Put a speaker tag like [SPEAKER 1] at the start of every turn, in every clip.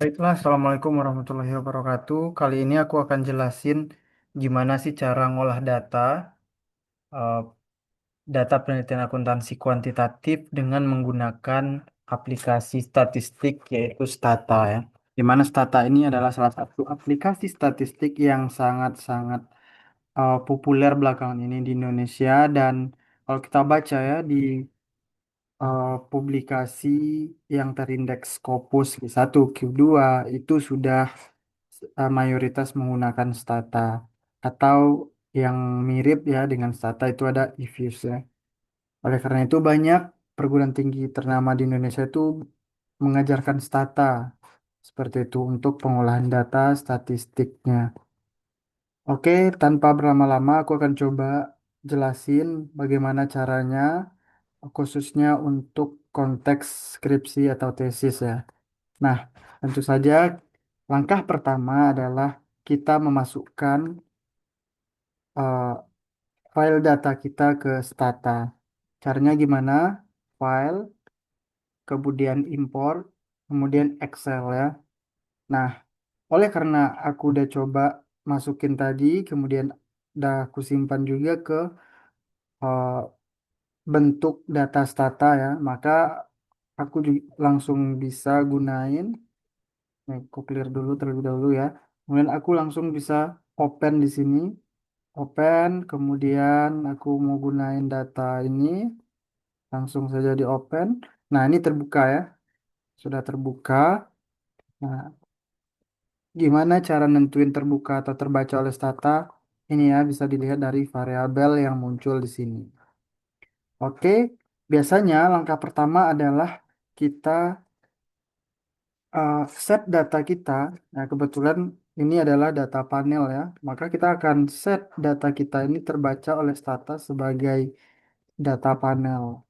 [SPEAKER 1] Baiklah, Assalamualaikum warahmatullahi wabarakatuh. Kali ini aku akan jelasin gimana sih cara ngolah eh, data penelitian akuntansi kuantitatif dengan menggunakan aplikasi statistik yaitu Stata ya. Di mana Stata ini adalah salah satu aplikasi statistik yang sangat-sangat populer belakangan ini di Indonesia dan kalau kita baca ya di publikasi yang terindeks Scopus Q1, Q2 itu sudah mayoritas menggunakan Stata atau yang mirip ya dengan Stata itu ada IFIS ya. Oleh karena itu banyak perguruan tinggi ternama di Indonesia itu mengajarkan Stata seperti itu untuk pengolahan data statistiknya. Oke, tanpa berlama-lama aku akan coba jelasin bagaimana caranya khususnya untuk konteks skripsi atau tesis ya. Nah, tentu saja langkah pertama adalah kita memasukkan eh, file data kita ke Stata. Caranya gimana? File, kemudian import, kemudian Excel ya. Nah, oleh karena aku udah coba masukin tadi, kemudian udah aku simpan juga ke eh, bentuk data Stata ya, maka aku langsung bisa gunain. Nih, aku clear dulu terlebih dahulu ya. Kemudian aku langsung bisa open di sini. Open, kemudian aku mau gunain data ini, langsung saja di open. Nah, ini terbuka ya, sudah terbuka. Nah, gimana cara nentuin terbuka atau terbaca oleh Stata? Ini ya, bisa dilihat dari variabel yang muncul di sini. Oke, biasanya langkah pertama adalah kita set data kita. Nah, kebetulan ini adalah data panel ya, maka kita akan set data kita ini terbaca oleh Stata sebagai data panel.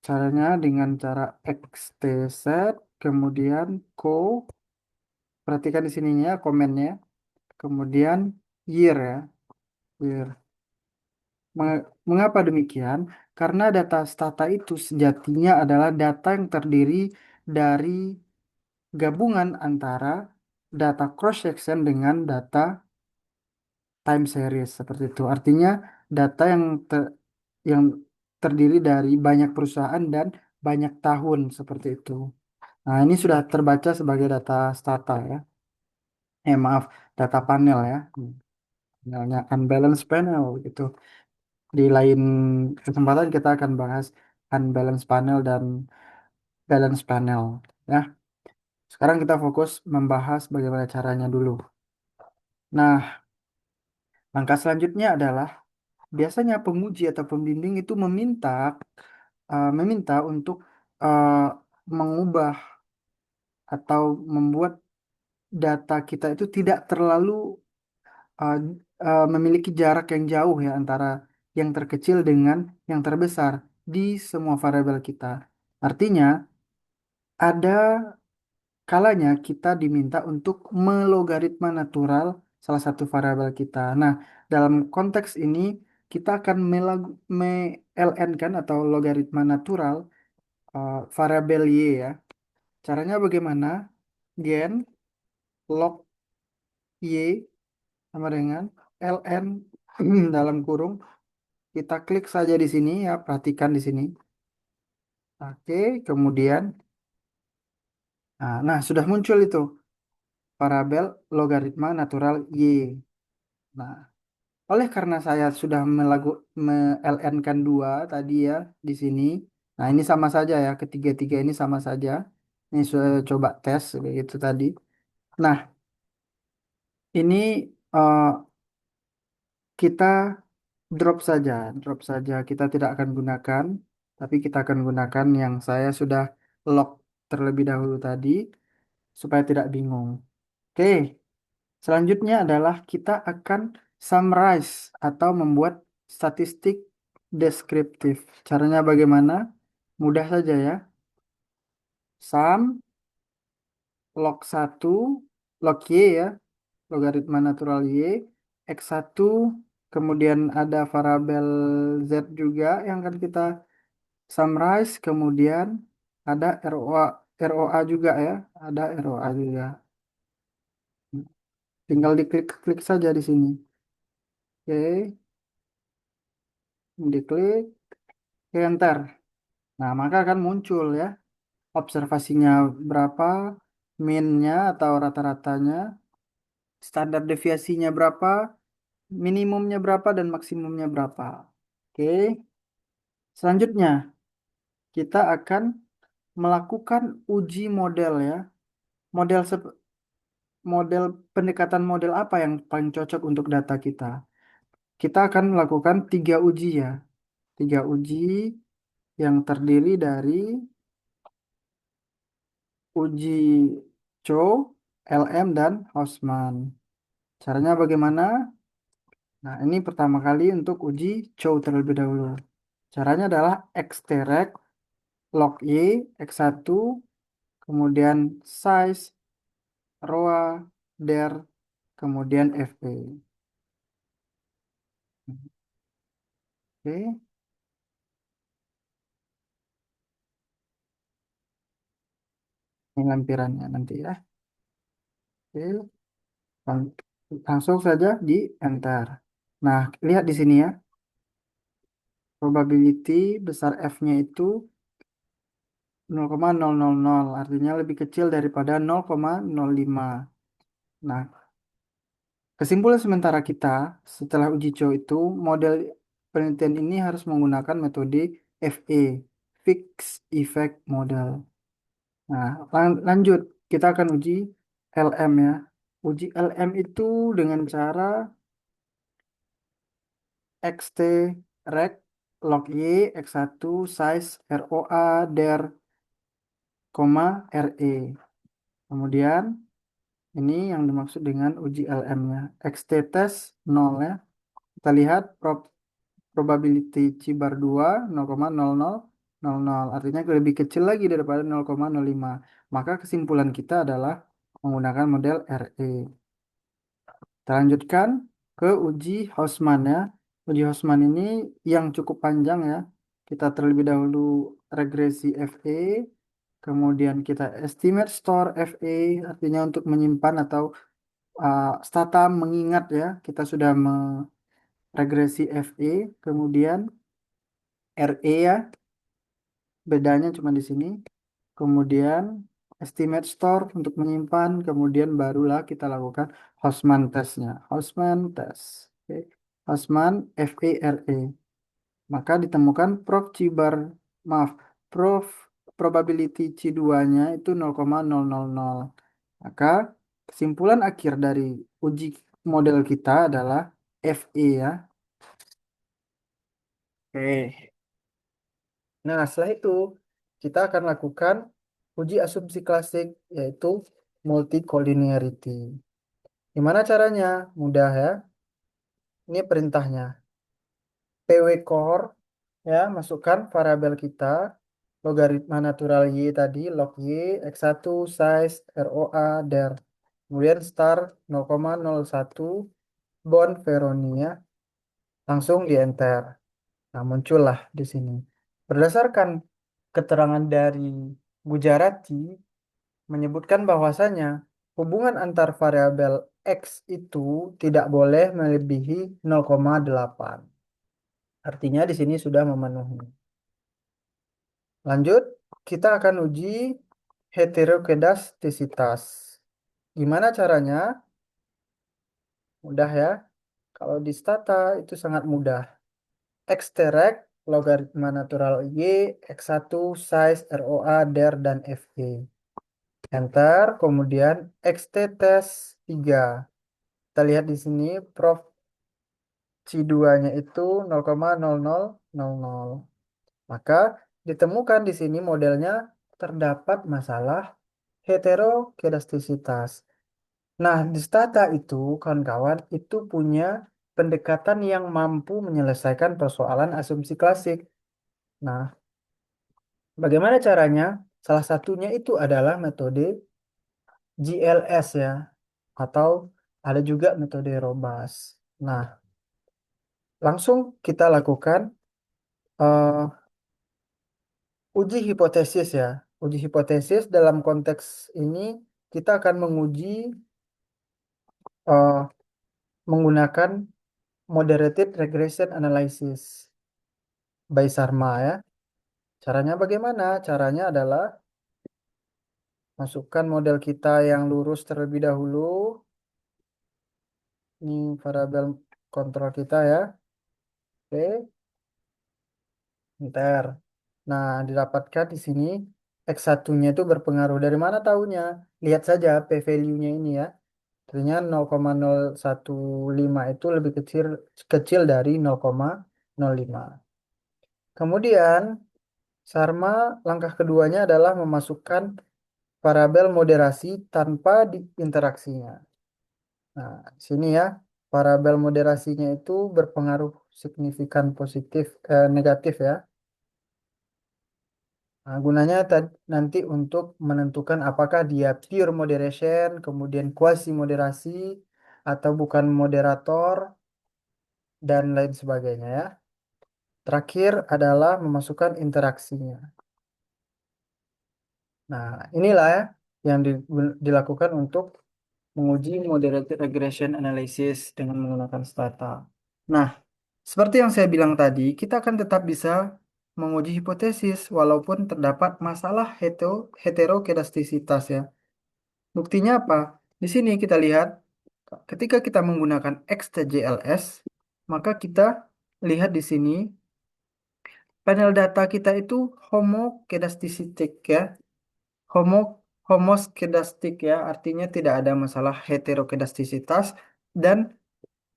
[SPEAKER 1] Caranya dengan cara XTset, kemudian perhatikan di sininya komennya, kemudian year ya, year. Mengapa demikian? Karena data Stata itu sejatinya adalah data yang terdiri dari gabungan antara data cross section dengan data time series seperti itu. Artinya data yang terdiri dari banyak perusahaan dan banyak tahun seperti itu. Nah, ini sudah terbaca sebagai data Stata ya. Maaf, data panel ya. Panelnya unbalanced panel gitu. Di lain kesempatan kita akan bahas unbalanced panel dan balanced panel ya. Sekarang kita fokus membahas bagaimana caranya dulu. Nah, langkah selanjutnya adalah biasanya penguji atau pembimbing itu meminta untuk uh, mengubah atau membuat data kita itu tidak terlalu uh, memiliki jarak yang jauh ya antara yang terkecil dengan yang terbesar di semua variabel kita. Artinya, ada kalanya kita diminta untuk melogaritma natural salah satu variabel kita. Nah, dalam konteks ini kita akan ln kan atau logaritma natural variabel y ya. Caranya bagaimana? Gen log y sama dengan ln dalam kurung. Kita klik saja di sini ya, perhatikan di sini. Oke, kemudian nah sudah muncul itu variabel logaritma natural y. Nah, oleh karena saya sudah ln-kan dua tadi ya di sini. Nah, ini sama saja ya, ketiga-tiga ini sama saja. Ini saya coba tes begitu tadi. Nah, ini eh, kita drop saja. Kita tidak akan gunakan, tapi kita akan gunakan yang saya sudah lock terlebih dahulu tadi supaya tidak bingung. Oke, selanjutnya adalah kita akan summarize atau membuat statistik deskriptif. Caranya bagaimana? Mudah saja ya. Sum log satu log y ya, logaritma natural y, x1, kemudian ada variabel z juga yang akan kita summarize, kemudian ada ROA. ROA juga ya, ada ROA juga. Tinggal diklik-klik saja di sini. Oke, diklik, oke, enter. Nah, maka akan muncul ya observasinya berapa, minnya atau rata-ratanya, standar deviasinya berapa, minimumnya berapa, dan maksimumnya berapa. Oke, selanjutnya kita akan melakukan uji model ya. Model model pendekatan model apa yang paling cocok untuk data kita? Kita akan melakukan tiga uji ya. Tiga uji yang terdiri dari uji Chow, LM, dan Hausman. Caranya bagaimana? Nah, ini pertama kali untuk uji Chow terlebih dahulu. Caranya adalah extract log Y, X1, kemudian size, ROA, DER, kemudian FE. Oke, ini lampirannya nanti ya. Oke, lang- langsung saja di enter. Nah, lihat di sini ya, probability besar F-nya itu 0,000, artinya lebih kecil daripada 0,05. Nah, kesimpulan sementara kita setelah uji coba itu, model penelitian ini harus menggunakan metode FE, Fixed Effect Model. Nah, lanjut, kita akan uji LM ya. Uji LM itu dengan cara XT rect log Y X1 size ROA der, RE. Kemudian ini yang dimaksud dengan uji LM-nya. XT test 0 ya. Kita lihat probability C bar 2 0,0000. Artinya lebih kecil lagi daripada 0,05. Maka kesimpulan kita adalah menggunakan model RE. Kita lanjutkan ke uji Hausman ya. Uji Hausman ini yang cukup panjang ya. Kita terlebih dahulu regresi FE, kemudian kita estimate store FE, artinya untuk menyimpan atau stata mengingat ya. Kita sudah meregresi FE, kemudian RE ya, bedanya cuma di sini. Kemudian estimate store untuk menyimpan, kemudian barulah kita lakukan Hausman testnya. Hausman test. Oke. Hausman FERE. Maka ditemukan maaf, prof probability C2-nya itu 0,000. Maka kesimpulan akhir dari uji model kita adalah FE ya. Oke. Nah, setelah itu kita akan lakukan uji asumsi klasik yaitu multicollinearity. Gimana caranya? Mudah ya. Ini perintahnya. PW core ya, masukkan variabel kita logaritma natural Y tadi log Y X1 size ROA der. Kemudian star 0,01 bond Veronia, langsung di enter. Nah, muncullah di sini. Berdasarkan keterangan dari Gujarati menyebutkan bahwasanya hubungan antar variabel X itu tidak boleh melebihi 0,8. Artinya di sini sudah memenuhi. Lanjut, kita akan uji heterokedastisitas. Gimana caranya? Mudah ya. Kalau di stata itu sangat mudah. Extract logaritma natural Y, X1, size, ROA, DER, dan FE. Enter, kemudian XT test 3. Kita lihat di sini, Prof C2-nya itu 0,0000. Maka ditemukan di sini modelnya terdapat masalah heterokedastisitas. Nah, di stata itu, kawan-kawan, itu punya pendekatan yang mampu menyelesaikan persoalan asumsi klasik. Nah, bagaimana caranya? Salah satunya itu adalah metode GLS ya, atau ada juga metode Robas. Nah, langsung kita lakukan uji hipotesis ya. Uji hipotesis dalam konteks ini kita akan menguji eh, menggunakan moderated regression analysis by Sharma ya. Caranya bagaimana? Caranya adalah masukkan model kita yang lurus terlebih dahulu. Ini variabel kontrol kita ya. Oke, enter. Nah, didapatkan di sini X1-nya itu berpengaruh. Dari mana tahunya? Lihat saja p-value-nya ini ya. Ternyata 0,015 itu lebih kecil kecil dari 0,05. Kemudian, Sarma langkah keduanya adalah memasukkan variabel moderasi tanpa interaksinya. Nah, sini ya, variabel moderasinya itu berpengaruh signifikan positif negatif ya. Nah, gunanya nanti untuk menentukan apakah dia pure moderation, kemudian quasi moderasi, atau bukan moderator, dan lain sebagainya ya. Terakhir adalah memasukkan interaksinya. Nah, inilah ya yang dilakukan untuk menguji moderated regression analysis dengan menggunakan stata. Nah, seperti yang saya bilang tadi, kita akan tetap bisa menguji hipotesis walaupun terdapat masalah heterokedastisitas ya. Buktinya apa? Di sini kita lihat ketika kita menggunakan XTJLS, maka kita lihat di sini panel data kita itu homokedastistik ya. Homo homoskedastik ya, artinya tidak ada masalah heterokedastisitas dan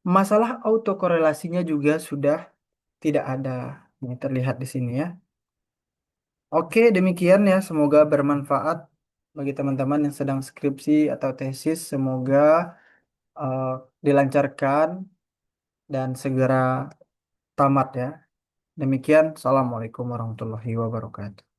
[SPEAKER 1] masalah autokorelasinya juga sudah tidak ada. Ini terlihat di sini ya. Oke, demikian ya. Semoga bermanfaat bagi teman-teman yang sedang skripsi atau tesis. Semoga eh, dilancarkan dan segera tamat ya. Demikian, Assalamualaikum warahmatullahi wabarakatuh.